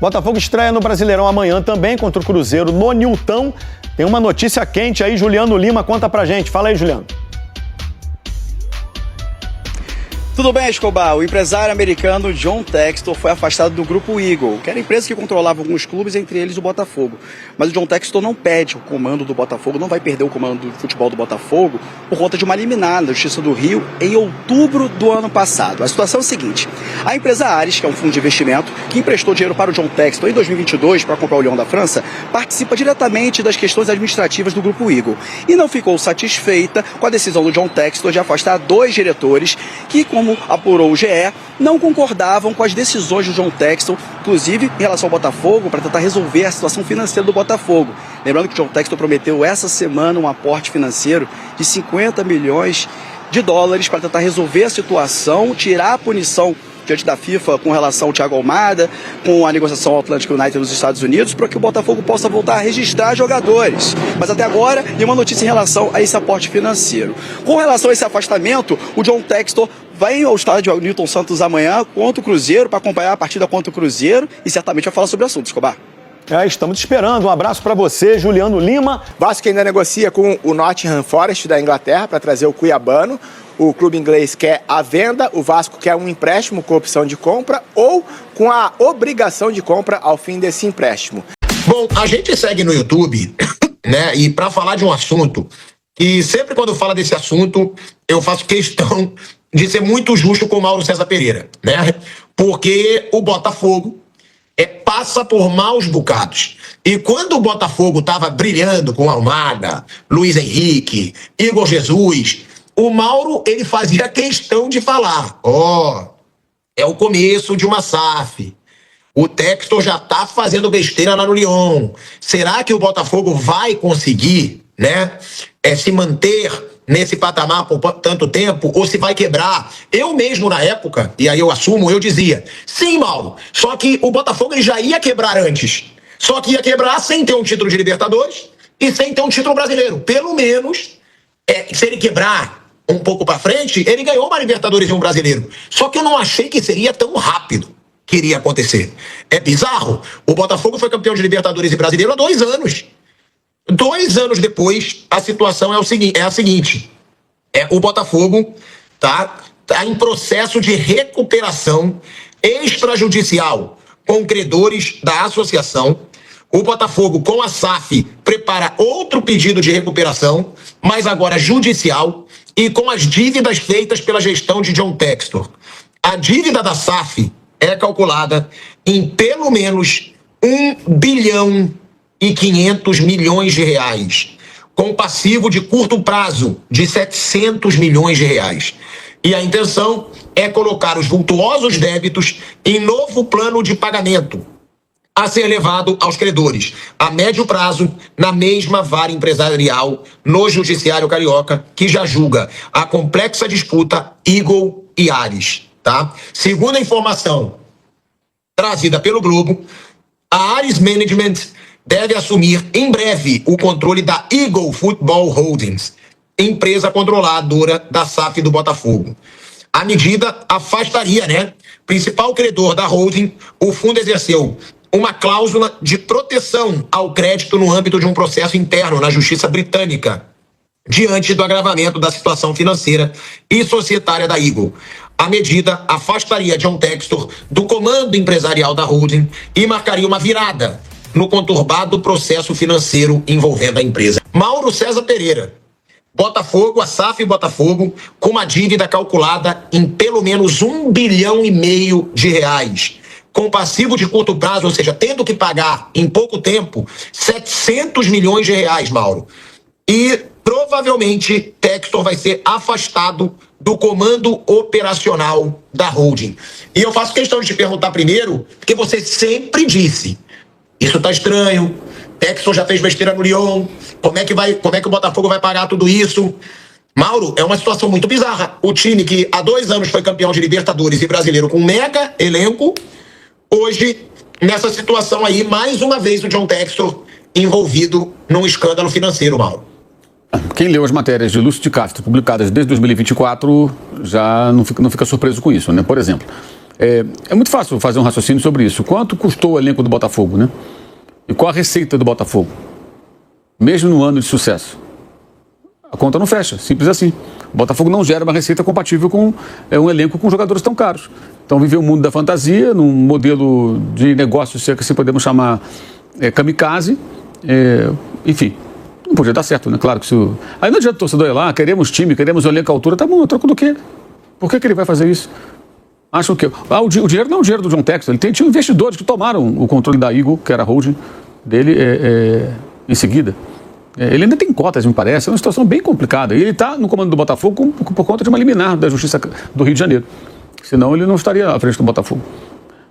Botafogo estreia no Brasileirão amanhã também contra o Cruzeiro no Nilton. Tem uma notícia quente aí, Juliano Lima conta pra gente. Fala aí, Juliano. Tudo bem, Escobar? O empresário americano John Textor foi afastado do Grupo Eagle, que era a empresa que controlava alguns clubes, entre eles o Botafogo. Mas o John Textor não perde o comando do Botafogo, não vai perder o comando do futebol do Botafogo por conta de uma liminar da Justiça do Rio em outubro do ano passado. A situação é a seguinte: a empresa Ares, que é um fundo de investimento que emprestou dinheiro para o John Textor em 2022 para comprar o Lyon da França, participa diretamente das questões administrativas do Grupo Eagle e não ficou satisfeita com a decisão do John Textor de afastar 2 diretores que, como apurou o GE, não concordavam com as decisões do John Textor, inclusive em relação ao Botafogo, para tentar resolver a situação financeira do Botafogo. Lembrando que o John Textor prometeu essa semana um aporte financeiro de 50 milhões de dólares para tentar resolver a situação, tirar a punição diante da FIFA com relação ao Thiago Almada, com a negociação ao Atlantic United nos Estados Unidos, para que o Botafogo possa voltar a registrar jogadores. Mas até agora, nenhuma notícia em relação a esse aporte financeiro. Com relação a esse afastamento, o John Textor vai ao estádio Nilton Santos amanhã contra o Cruzeiro, para acompanhar a partida contra o Cruzeiro e certamente vai falar sobre o assunto, Escobar. Estamos esperando. Um abraço para você, Juliano Lima. Vasco ainda negocia com o Nottingham Forest da Inglaterra para trazer o Cuiabano. O clube inglês quer a venda, o Vasco quer um empréstimo com opção de compra ou com a obrigação de compra ao fim desse empréstimo. Bom, a gente segue no YouTube, né? E para falar de um assunto, e sempre quando fala desse assunto, eu faço questão de ser muito justo com o Mauro César Pereira, né? Porque o Botafogo passa por maus bocados. E quando o Botafogo estava brilhando com Almada, Luiz Henrique, Igor Jesus, o Mauro, ele fazia questão de falar: é o começo de uma SAF. O Textor já tá fazendo besteira lá no Lyon. Será que o Botafogo vai conseguir, né, se manter nesse patamar por tanto tempo, ou se vai quebrar? Eu mesmo, na época, e aí eu assumo, eu dizia: sim, Mauro, só que o Botafogo ele já ia quebrar antes. Só que ia quebrar sem ter um título de Libertadores e sem ter um título brasileiro. Pelo menos, se ele quebrar um pouco pra frente, ele ganhou uma Libertadores e um brasileiro. Só que eu não achei que seria tão rápido que iria acontecer. É bizarro. O Botafogo foi campeão de Libertadores e brasileiro há 2 anos. 2 anos depois, a situação é a seguinte: o Botafogo tá em processo de recuperação extrajudicial com credores da associação. O Botafogo, com a SAF, prepara outro pedido de recuperação, mas agora judicial, e com as dívidas feitas pela gestão de John Textor. A dívida da SAF é calculada em pelo menos 1 bilhão e 500 milhões de reais, com passivo de curto prazo de 700 milhões de reais. E a intenção é colocar os vultuosos débitos em novo plano de pagamento, a ser levado aos credores, a médio prazo, na mesma vara empresarial no Judiciário Carioca, que já julga a complexa disputa Eagle e Ares. Tá? Segundo a informação trazida pelo Globo, a Ares Management deve assumir em breve o controle da Eagle Football Holdings, empresa controladora da SAF do Botafogo. A medida afastaria, principal credor da holding. O fundo exerceu uma cláusula de proteção ao crédito no âmbito de um processo interno na Justiça Britânica, diante do agravamento da situação financeira e societária da Eagle. A medida afastaria John Textor do comando empresarial da holding e marcaria uma virada no conturbado processo financeiro envolvendo a empresa. Mauro César Pereira. Botafogo, a SAF Botafogo, com uma dívida calculada em pelo menos 1,5 bilhão de reais, com passivo de curto prazo, ou seja, tendo que pagar em pouco tempo 700 milhões de reais, Mauro. E provavelmente Textor vai ser afastado do comando operacional da holding. E eu faço questão de te perguntar primeiro, porque você sempre disse: isso tá estranho, Textor já fez besteira no Lyon, como é que o Botafogo vai pagar tudo isso? Mauro, é uma situação muito bizarra. O time que há 2 anos foi campeão de Libertadores e brasileiro com um mega elenco, hoje, nessa situação aí, mais uma vez o John Textor envolvido num escândalo financeiro, Mauro. Quem leu as matérias de Lúcio de Castro publicadas desde 2024 já não fica surpreso com isso, né? Por exemplo, É muito fácil fazer um raciocínio sobre isso. Quanto custou o elenco do Botafogo, né? E qual a receita do Botafogo? Mesmo no ano de sucesso. A conta não fecha, simples assim. O Botafogo não gera uma receita compatível com um elenco com jogadores tão caros. Então, viver o mundo da fantasia, num modelo de negócio, se é que podemos chamar kamikaze, enfim, não podia dar certo, né? Claro que isso... Aí não adianta o torcedor ir lá, queremos time, queremos elenco à altura, tá bom, troco do quê? Por que ele vai fazer isso? Acham que... o dinheiro não é o dinheiro do John Textor, ele tinha investidores que tomaram o controle da Eagle, que era a holding dele, em seguida. Ele ainda tem cotas, me parece, é uma situação bem complicada. E ele está no comando do Botafogo por conta de uma liminar da Justiça do Rio de Janeiro. Senão ele não estaria à frente do Botafogo.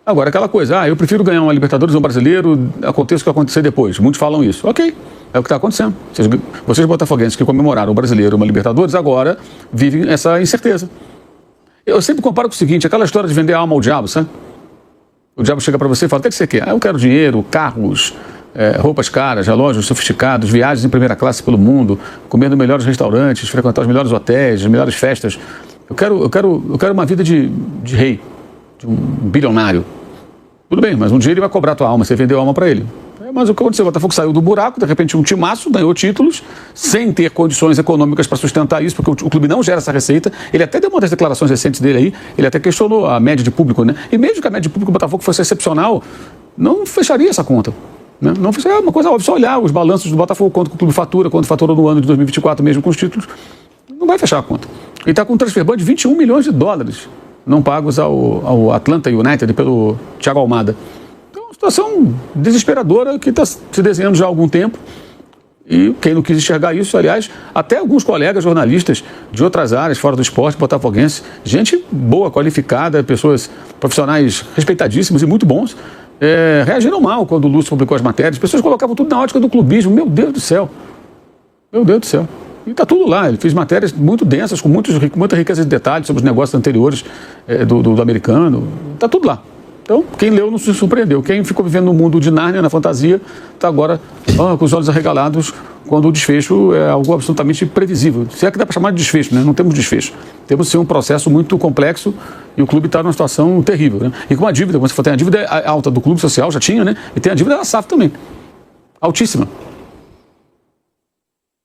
Agora, aquela coisa, eu prefiro ganhar uma Libertadores ou um Brasileiro, aconteça o que acontecer depois. Muitos falam isso. Ok, é o que está acontecendo. Vocês botafoguenses que comemoraram o Brasileiro ou uma Libertadores, agora vivem essa incerteza. Eu sempre comparo com o seguinte, aquela história de vender a alma ao diabo, sabe? O diabo chega para você e fala, o que você quer? Eu quero dinheiro, carros... roupas caras, relógios sofisticados, viagens em primeira classe pelo mundo, comer nos melhores restaurantes, frequentar os melhores hotéis, as melhores festas. Eu quero uma vida de rei, de um bilionário. Tudo bem, mas um dia ele vai cobrar a tua alma, você vendeu a alma para ele. Mas o que aconteceu? O Botafogo saiu do buraco, de repente um timaço, ganhou títulos, sem ter condições econômicas para sustentar isso, porque o clube não gera essa receita. Ele até deu uma das declarações recentes dele aí, ele até questionou a média de público, né? E mesmo que a média de público do Botafogo fosse excepcional, não fecharia essa conta. Não é uma coisa óbvia, só olhar os balanços do Botafogo, quanto o clube fatura, quanto faturou no ano de 2024, mesmo com os títulos, não vai fechar a conta. Ele está com um transfer ban de 21 milhões de dólares, não pagos ao Atlanta United pelo Thiago Almada. Então, é uma situação desesperadora que está se desenhando já há algum tempo. E quem não quis enxergar isso, aliás, até alguns colegas jornalistas de outras áreas, fora do esporte botafoguense, gente boa, qualificada, pessoas profissionais respeitadíssimos e muito bons, reagiram mal quando o Lúcio publicou as matérias. As pessoas colocavam tudo na ótica do clubismo. Meu Deus do céu. Meu Deus do céu. E está tudo lá. Ele fez matérias muito densas, com muita riqueza de detalhes sobre os negócios anteriores do americano. Está tudo lá. Então, quem leu não se surpreendeu. Quem ficou vivendo no mundo de Nárnia, na fantasia, está agora com os olhos arregalados quando o desfecho é algo absolutamente previsível. Se é que dá para chamar de desfecho, né? Não temos desfecho. Temos sim um processo muito complexo e o clube está numa situação terrível, né? E com uma dívida, quando você for, tem a dívida alta do clube social, já tinha, né? E tem a dívida da SAF também. Altíssima.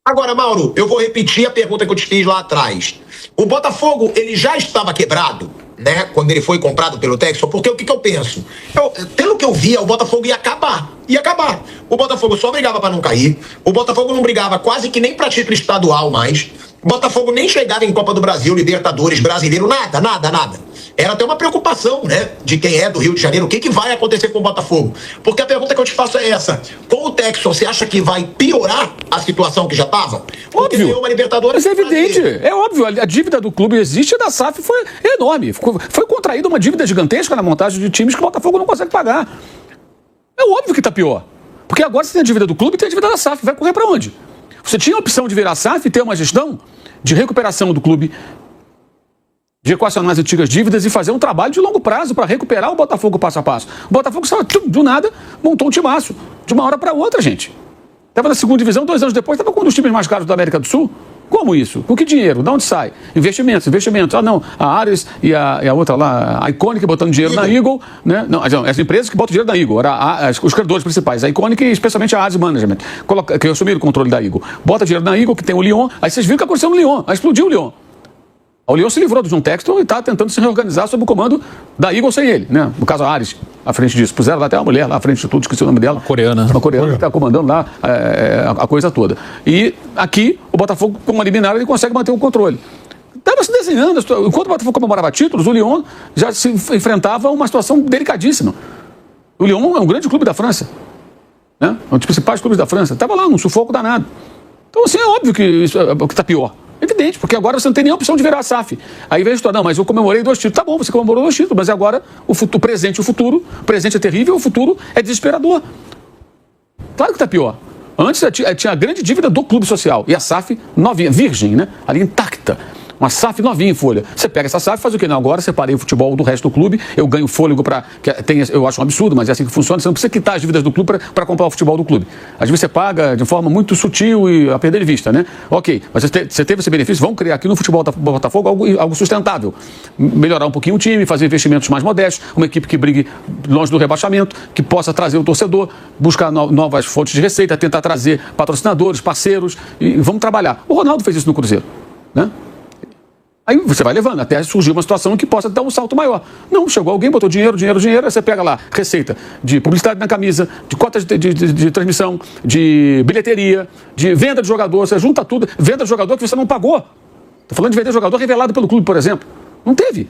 Agora, Mauro, eu vou repetir a pergunta que eu te fiz lá atrás. O Botafogo, ele já estava quebrado, né, quando ele foi comprado pelo Textor, porque o que eu penso? Pelo que eu via, o Botafogo ia acabar. Ia acabar. O Botafogo só brigava para não cair. O Botafogo não brigava quase que nem para título estadual mais. O Botafogo nem chegava em Copa do Brasil, Libertadores, Brasileiro, nada. Era até uma preocupação, né, de quem é do Rio de Janeiro, o que vai acontecer com o Botafogo? Porque a pergunta que eu te faço é essa: com o Textor, você acha que vai piorar a situação que já estava? Óbvio. Uma Libertadores, mas é evidente, é óbvio, a dívida do clube existe e da SAF foi enorme. Foi contraída uma dívida gigantesca na montagem de times que o Botafogo não consegue pagar. É óbvio que está pior. Porque agora você tem a dívida do clube e tem a dívida da SAF. Vai correr para onde? Você tinha a opção de virar a SAF e ter uma gestão de recuperação do clube, de equacionar as antigas dívidas e fazer um trabalho de longo prazo para recuperar o Botafogo passo a passo. O Botafogo, do nada, montou um timaço. De uma hora para outra, gente. Estava na segunda divisão, 2 anos depois, estava com um dos times mais caros da América do Sul. Como isso? Com que dinheiro? De onde sai? Investimentos. Ah, não, a Ares e a outra lá, a Iconic botando dinheiro na Eagle, né? Não, as empresas que botam dinheiro na Eagle, os credores principais, a Iconic e especialmente a Ares Management, que assumiram o controle da Eagle. Bota dinheiro na Eagle, que tem o Lyon, aí vocês viram o que aconteceu no Lyon, aí explodiu o Lyon. O Lyon se livrou do John Textor e está tentando se reorganizar sob o comando da Eagle sem ele, né? No caso, a Ares, à frente disso. Puseram lá até uma mulher lá à frente de tudo, esqueci o nome dela. Uma coreana que está comandando lá a coisa toda. E aqui, o Botafogo, com uma liminar, ele consegue manter o controle. Estava se desenhando. Enquanto o Botafogo comemorava títulos, o Lyon já se enfrentava uma situação delicadíssima. O Lyon é um grande clube da França, né? Um dos principais clubes da França. Estava lá num sufoco danado. Então, assim, é óbvio que isso está pior. Evidente, porque agora você não tem nem a opção de virar a SAF. Aí vem a história, não, mas eu comemorei 2 títulos. Tá bom, você comemorou 2 títulos, mas agora o presente e o futuro. O presente é terrível, o futuro é desesperador. Claro que está pior. Antes tinha a grande dívida do clube social. E a SAF novinha, virgem, né? Ali intacta. Uma SAF novinha em folha. Você pega essa SAF e faz o quê? Não, agora separei o futebol do resto do clube, eu ganho fôlego para... Eu acho um absurdo, mas é assim que funciona. Você não precisa quitar as dívidas do clube para comprar o futebol do clube. Às vezes você paga de forma muito sutil e a perder de vista, né? Ok, mas você teve esse benefício, vamos criar aqui no futebol do Botafogo algo sustentável. Melhorar um pouquinho o time, fazer investimentos mais modestos, uma equipe que brigue longe do rebaixamento, que possa trazer o torcedor, buscar novas fontes de receita, tentar trazer patrocinadores, parceiros, e vamos trabalhar. O Ronaldo fez isso no Cruzeiro, né? Aí você vai levando, até surgir uma situação que possa dar um salto maior. Não, chegou alguém, botou dinheiro, aí você pega lá, receita de publicidade na camisa, de cotas de transmissão, de bilheteria, de venda de jogador, você junta tudo, venda de jogador que você não pagou. Estou falando de vender jogador revelado pelo clube, por exemplo. Não teve.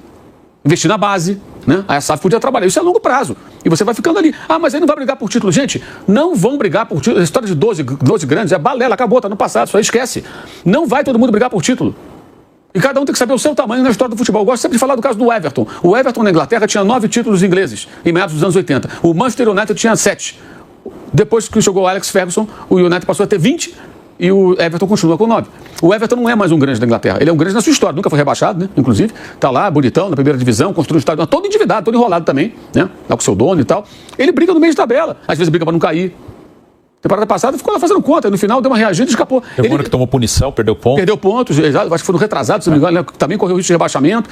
Investir na base, né? A SAF podia trabalhar. Isso é a longo prazo. E você vai ficando ali. Ah, mas aí não vai brigar por título. Gente, não vão brigar por título. A história de 12 grandes é balela, acabou, tá no passado, só esquece. Não vai todo mundo brigar por título. E cada um tem que saber o seu tamanho na história do futebol. Eu gosto sempre de falar do caso do Everton. O Everton na Inglaterra tinha 9 títulos ingleses em meados dos anos 80. O Manchester United tinha 7. Depois que chegou o Alex Ferguson, o United passou a ter 20 e o Everton continua com 9. O Everton não é mais um grande da Inglaterra. Ele é um grande na sua história. Nunca foi rebaixado, né? Inclusive. Está lá, bonitão, na primeira divisão, construiu um estádio todo endividado, todo enrolado também, né? Lá com o seu dono e tal. Ele briga no meio de tabela. Às vezes briga para não cair. Temporada passada ficou lá fazendo conta, no final deu uma reagida e escapou. Teve um ano que tomou punição, perdeu pontos. Perdeu pontos, exato, acho que foi no retrasado, se não me engano, né, também correu risco de rebaixamento.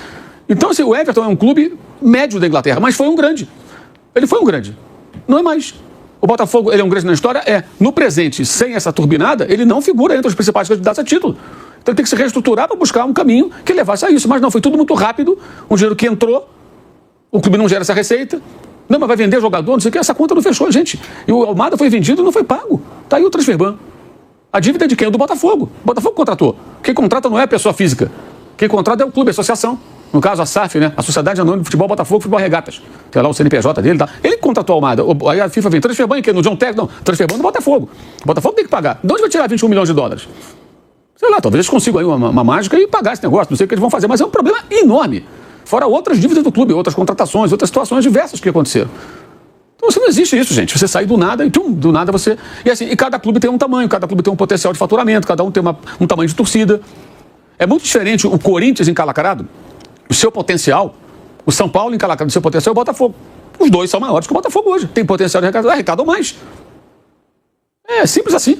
Então, assim, o Everton é um clube médio da Inglaterra, mas foi um grande. Ele foi um grande. Não é mais. O Botafogo, ele é um grande na história? É. No presente, sem essa turbinada, ele não figura entre os principais candidatos a título. Então ele tem que se reestruturar para buscar um caminho que levasse a isso. Mas não, foi tudo muito rápido, um dinheiro que entrou, o clube não gera essa receita. Não, mas vai vender jogador, não sei o que, essa conta não fechou, gente. E o Almada foi vendido e não foi pago. Tá aí o Transferban. A dívida é de quem? É do Botafogo. O Botafogo contratou. Quem contrata não é a pessoa física. Quem contrata é o clube, a associação. No caso, a SAF, né? A Sociedade Anônima de Futebol Botafogo, Futebol Regatas. Tem lá o CNPJ dele, tá? Ele contratou o Almada. Aí a FIFA vem, Transferban, que no John Tex, não. Transferban do Botafogo. O Botafogo tem que pagar. De onde vai tirar 21 milhões de dólares? Sei lá, talvez eles consigam aí uma mágica e pagar esse negócio. Não sei o que eles vão fazer, mas é um problema enorme. Fora outras dívidas do clube, outras contratações, outras situações diversas que aconteceram. Então, não existe isso, gente. Você sai do nada e do nada você... E assim, e cada clube tem um tamanho, cada clube tem um potencial de faturamento, cada um tem um tamanho de torcida. É muito diferente o Corinthians encalacrado, o seu potencial, o São Paulo encalacrado, o seu potencial é o Botafogo. Os dois são maiores que o Botafogo hoje. Tem potencial de arrecadar mais. É simples assim.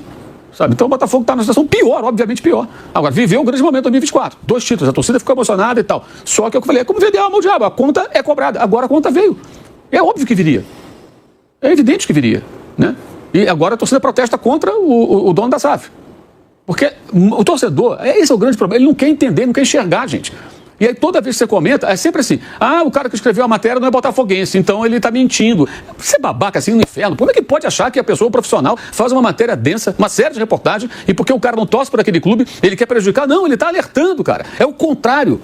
Sabe? Então o Botafogo está numa situação pior, obviamente pior. Agora, viveu um grande momento em 2024. 2 títulos, a torcida ficou emocionada e tal. Só que é o que eu falei, é como vender alma ao diabo. A conta é cobrada. Agora a conta veio. É óbvio que viria. É evidente que viria, né? E agora a torcida protesta contra o dono da SAF. Porque o torcedor, esse é o grande problema, ele não quer entender, não quer enxergar, gente. E aí toda vez que você comenta, é sempre assim, o cara que escreveu a matéria não é botafoguense, então ele está mentindo. Você é babaca assim no inferno, como é que pode achar que a pessoa profissional faz uma matéria densa, uma série de reportagens, e porque o cara não torce por aquele clube, ele quer prejudicar? Não, ele está alertando, cara. É o contrário.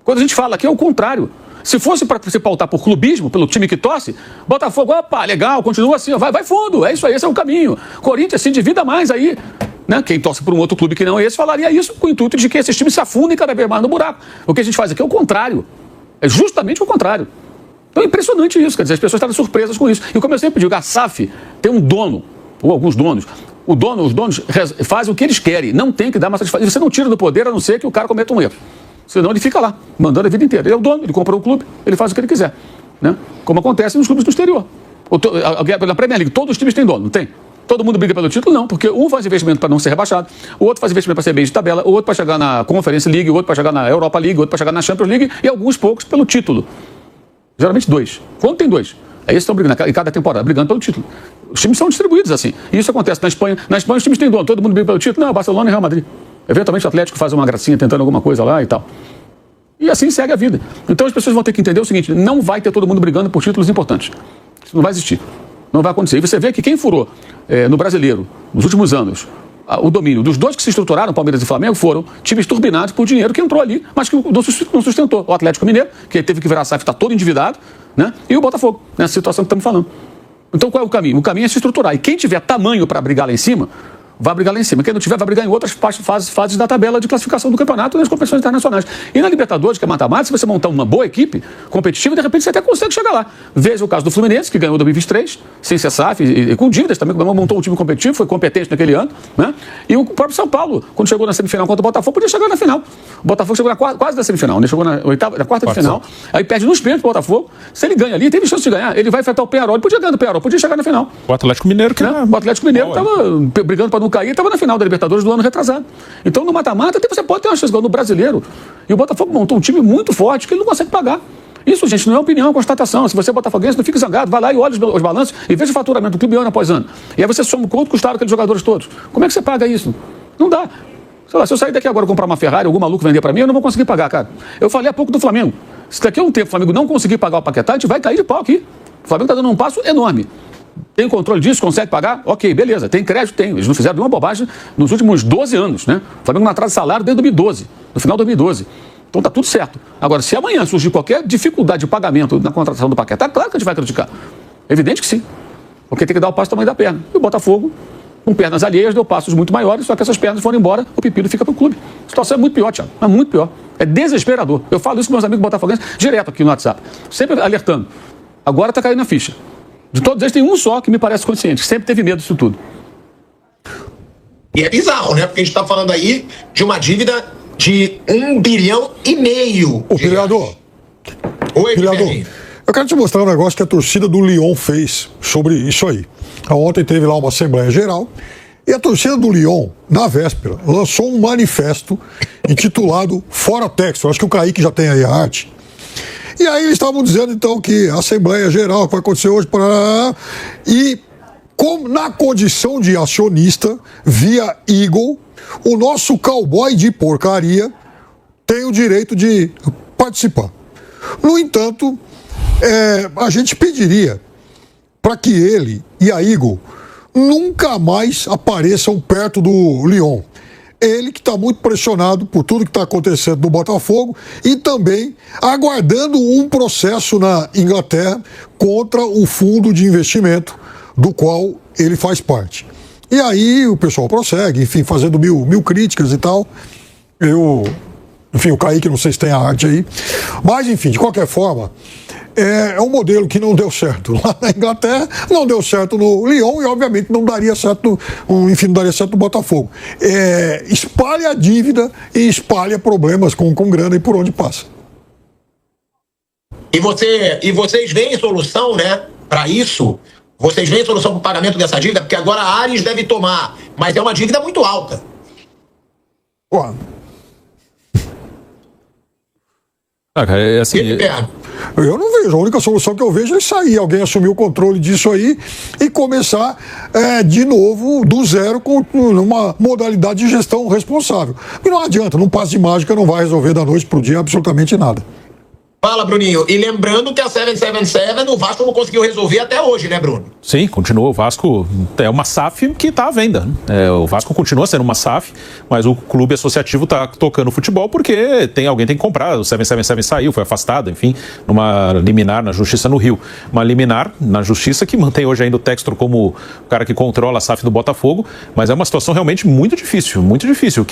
Quando a gente fala aqui, é o contrário. Se fosse para se pautar por clubismo, pelo time que torce, Botafogo, opa, legal, continua assim, vai fundo, é isso aí, esse é o caminho. Corinthians se endivida mais aí, né? Quem torce por um outro clube que não é esse falaria isso com o intuito de que esses times se afundem cada vez mais no buraco. O que a gente faz aqui é o contrário, é justamente o contrário. Então é impressionante isso, quer dizer, as pessoas estavam surpresas com isso. E como eu sempre digo, a SAF tem um dono, ou alguns donos, os donos fazem o que eles querem, não tem que dar uma satisfação. Você não tira do poder a não ser que o cara cometa um erro. Senão ele fica lá, mandando a vida inteira. Ele é o dono, ele comprou o clube, ele faz o que ele quiser, né? Como acontece nos clubes do exterior. Na Premier League, todos os times têm dono, não tem? Todo mundo briga pelo título? Não, porque um faz investimento para não ser rebaixado, o outro faz investimento para ser meio de tabela, o outro para chegar na Conference League, o outro para chegar na Europa League, o outro para chegar na Champions League e alguns poucos pelo título. Geralmente 2. Quando tem 2? Aí eles estão brigando em cada temporada, brigando pelo título. Os times são distribuídos assim. E isso acontece na Espanha. Na Espanha os times têm dono, todo mundo briga pelo título. Não, Barcelona e Real Madrid. Eventualmente o Atlético faz uma gracinha tentando alguma coisa lá e tal. E assim segue a vida. Então as pessoas vão ter que entender o seguinte, não vai ter todo mundo brigando por títulos importantes. Isso não vai existir. Não vai acontecer. E você vê que quem furou no Brasileiro, nos últimos anos, o domínio dos 2 que se estruturaram, Palmeiras e Flamengo, foram times turbinados por dinheiro que entrou ali, mas que não sustentou. O Atlético Mineiro, que teve que virar a SAF, está todo endividado, né? E o Botafogo, nessa situação que estamos falando. Então qual é o caminho? O caminho é se estruturar. E quem tiver tamanho para brigar lá em cima, vai brigar lá em cima. Quem não tiver, vai brigar em outras fases da tabela de classificação do campeonato nas competições internacionais. E na Libertadores, que é mata-mata, se você montar uma boa equipe competitiva, de repente você até consegue chegar lá. Veja o caso do Fluminense, que ganhou em 2023, sem ser SAF, e com dívidas também, montou um time competitivo, foi competente naquele ano, né? E o próprio São Paulo, quando chegou na semifinal contra o Botafogo, podia chegar na final. O Botafogo chegou quase na semifinal, né? Chegou na quarta de final, aí perde nos pênaltis pro Botafogo. Se ele ganha ali, teve chance de ganhar, ele vai enfrentar o Peñarol, ele podia ganhar do Peñarol, podia chegar na final. O Atlético Mineiro que O Atlético Mineiro estava brigando para não cair, estava na final da Libertadores do ano retrasado. Então, no mata-mata, você pode ter uma chance no brasileiro. E o Botafogo montou um time muito forte que ele não consegue pagar. Isso, gente, não é opinião, é constatação. Se você é botafoguense, não fique zangado, vai lá e olha os balanços e veja o faturamento do clube ano após ano. E aí você soma quanto custaram aqueles jogadores todos. Como é que você paga isso? Não dá. Sei lá, se eu sair daqui agora e comprar uma Ferrari, algum maluco vender para mim, eu não vou conseguir pagar, cara. Eu falei há pouco do Flamengo. Se daqui a um tempo o Flamengo não conseguir pagar o Paquetá, a gente vai cair de pau aqui. O Flamengo está dando um passo enorme. Tem controle disso? Consegue pagar? Ok, beleza. Tem crédito? Tem. Eles não fizeram nenhuma bobagem nos últimos 12 anos, né? O Flamengo não atrasa salário desde 2012, no final de 2012. Então tá tudo certo. Agora, se amanhã surgir qualquer dificuldade de pagamento na contratação do Paquetá, claro que a gente vai criticar. Evidente que sim. Porque tem que dar o passo do tamanho da perna. E o Botafogo, com pernas alheias, deu passos muito maiores, só que essas pernas foram embora, o pepino fica pro clube. A situação é muito pior, Thiago. É muito pior. É desesperador. Eu falo isso com meus amigos botafoguenses direto aqui no WhatsApp. Sempre alertando. Agora tá caindo a ficha. De todos eles, tem um só que me parece consciente, que sempre teve medo disso tudo. E é bizarro, né? Porque a gente tá falando aí de uma dívida de 1,5 bilhão. Ô, vereador. Oi, Vereador, eu quero te mostrar um negócio que a torcida do Lyon fez sobre isso aí. Ontem teve lá uma Assembleia Geral e a torcida do Lyon, na véspera, lançou um manifesto intitulado Fora Textor. Acho que o Kaique já tem aí a arte. E aí eles estavam dizendo, então, que a Assembleia Geral que vai acontecer hoje, e como na condição de acionista, via Eagle, o nosso cowboy de porcaria tem o direito de participar. No entanto, a gente pediria para que ele e a Eagle nunca mais apareçam perto do Lyon. Ele que está muito pressionado por tudo que está acontecendo no Botafogo e também aguardando um processo na Inglaterra contra o fundo de investimento do qual ele faz parte. E aí o pessoal prossegue, enfim, fazendo mil críticas e tal. Enfim, o Kaique, não sei se tem a arte aí. Mas, enfim, de qualquer forma, é um modelo que não deu certo lá na Inglaterra, não deu certo no Lyon e, obviamente, não daria certo não daria certo no Botafogo. Espalha a dívida e espalha problemas com grana e por onde passa. E vocês veem solução, né, para isso? Vocês veem solução para o pagamento dessa dívida? Porque agora a Ares deve tomar, mas é uma dívida muito alta. Pô. É assim, eu não vejo. A única solução que eu vejo é sair, alguém assumir o controle disso aí e começar de novo, do zero, com uma modalidade de gestão responsável. E não adianta, num passe de mágica não vai resolver da noite pro dia absolutamente nada. Fala, Bruninho. E lembrando que a 777, o Vasco não conseguiu resolver até hoje, né, Bruno? Sim, continua. O Vasco é uma SAF que está à venda. O Vasco continua sendo uma SAF, mas o clube associativo está tocando futebol porque alguém tem que comprar. O 777 saiu, foi afastado, enfim, numa liminar na Justiça no Rio. Uma liminar na Justiça que mantém hoje ainda o Textor como o cara que controla a SAF do Botafogo, mas é uma situação realmente muito difícil,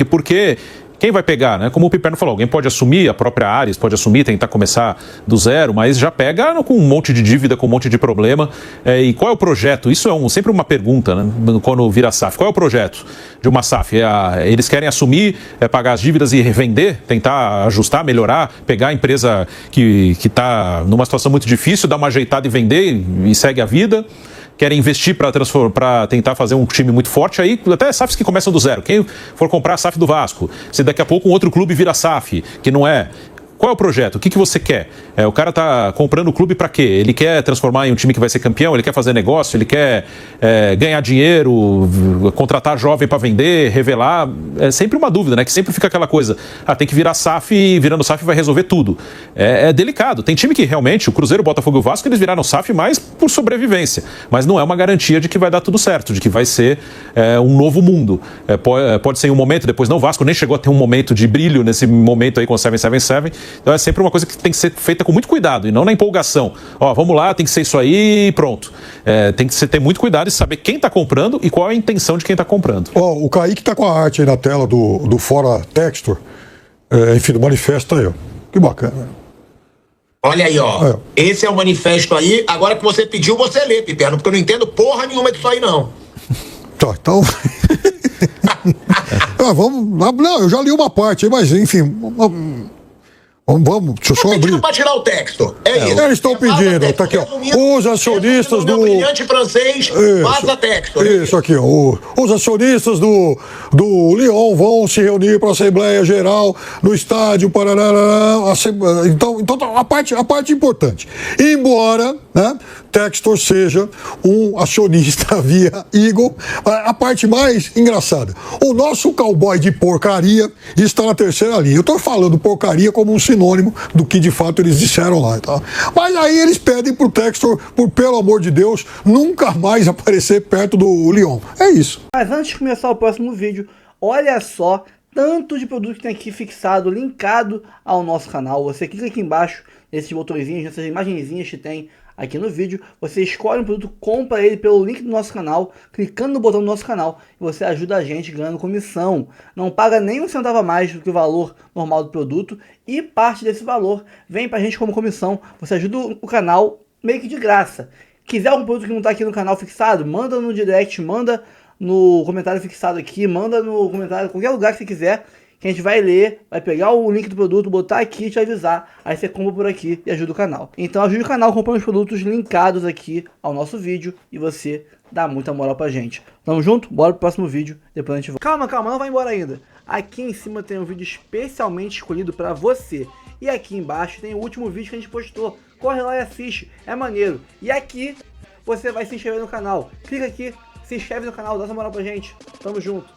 porque quem vai pegar, né? Como o Piperno falou, alguém pode assumir, a própria Ares pode assumir, tentar começar do zero, mas já pega com um monte de dívida, com um monte de problema. E qual é o projeto? Isso é sempre uma pergunta, né? Quando vira SAF. Qual é o projeto de uma SAF? Eles querem assumir, pagar as dívidas e revender, tentar ajustar, melhorar, pegar a empresa que está numa situação muito difícil, dar uma ajeitada e vender e segue a vida? Querem investir para tentar fazer um time muito forte, aí até SAFs que começam do zero. Quem for comprar a SAF do Vasco, se daqui a pouco um outro clube vira SAF, que não é... Qual é o projeto? O que você quer? O cara tá comprando o clube para quê? Ele quer transformar em um time que vai ser campeão? Ele quer fazer negócio? Ele quer ganhar dinheiro? Contratar jovem para vender? Revelar? É sempre uma dúvida, né? Que sempre fica aquela coisa. Tem que virar SAF e virando SAF vai resolver tudo. É delicado. Tem time que realmente, o Cruzeiro, o Botafogo e o Vasco, eles viraram SAF mais por sobrevivência. Mas não é uma garantia de que vai dar tudo certo, de que vai ser um novo mundo. Pode ser em um momento, depois não. O Vasco nem chegou a ter um momento de brilho nesse momento aí com o 777. Então é sempre uma coisa que tem que ser feita com muito cuidado e não na empolgação. Ó, vamos lá, tem que ser isso aí e pronto. Tem que ter muito cuidado e saber quem está comprando e qual é a intenção de quem está comprando. Ó, o Kaique tá com a arte aí na tela do Fora Textor, enfim, do manifesto aí, ó. Que bacana. Olha aí, ó. Esse é o manifesto aí. Agora que você pediu, você lê, Piperno, porque eu não entendo porra nenhuma disso aí, não. Tá, então... vamos... Não, eu já li uma parte aí, mas enfim... Vamos, deixa eu só abrir. Para tirar o texto. Isso. Eles estão pedindo, tá aqui, ó. Os acionistas do. Brilhante francês, vaza texto. Isso aqui, ó. Os acionistas do Lyon vão se reunir para a Assembleia Geral no estádio. Então a parte importante. Embora, né, Textor seja um acionista via Eagle, a parte mais engraçada. O nosso cowboy de porcaria está na terceira linha. Eu estou falando porcaria como um sinônimo do que de fato eles disseram lá, tá? Mas aí eles pedem pro Textor, pelo amor de Deus, nunca mais aparecer perto do Lyon. É isso. Mas antes de começar o próximo vídeo, olha só tanto de produto que tem aqui fixado, linkado ao nosso canal. Você clica aqui embaixo nesses botõezinhos, nessas imagenzinhas que tem aqui no vídeo, você escolhe um produto, compra ele pelo link do nosso canal, clicando no botão do nosso canal, e você ajuda a gente ganhando comissão. Não paga nem um centavo a mais do que o valor normal do produto, e parte desse valor vem pra gente como comissão. Você ajuda o canal meio que de graça. Quiser algum produto que não tá aqui no canal fixado, manda no direct, manda no comentário fixado aqui, manda no comentário, qualquer lugar que você quiser, que a gente vai ler, vai pegar o link do produto, botar aqui e te avisar. Aí você compra por aqui e ajuda o canal. Então ajude o canal comprando os produtos linkados aqui ao nosso vídeo e você dá muita moral pra gente. Tamo junto? Bora pro próximo vídeo, depois a gente volta. Calma, não vai embora ainda. Aqui em cima tem um vídeo especialmente escolhido pra você. E aqui embaixo tem o último vídeo que a gente postou. Corre lá e assiste, é maneiro. E aqui você vai se inscrever no canal. Clica aqui, se inscreve no canal, dá essa moral pra gente. Tamo junto.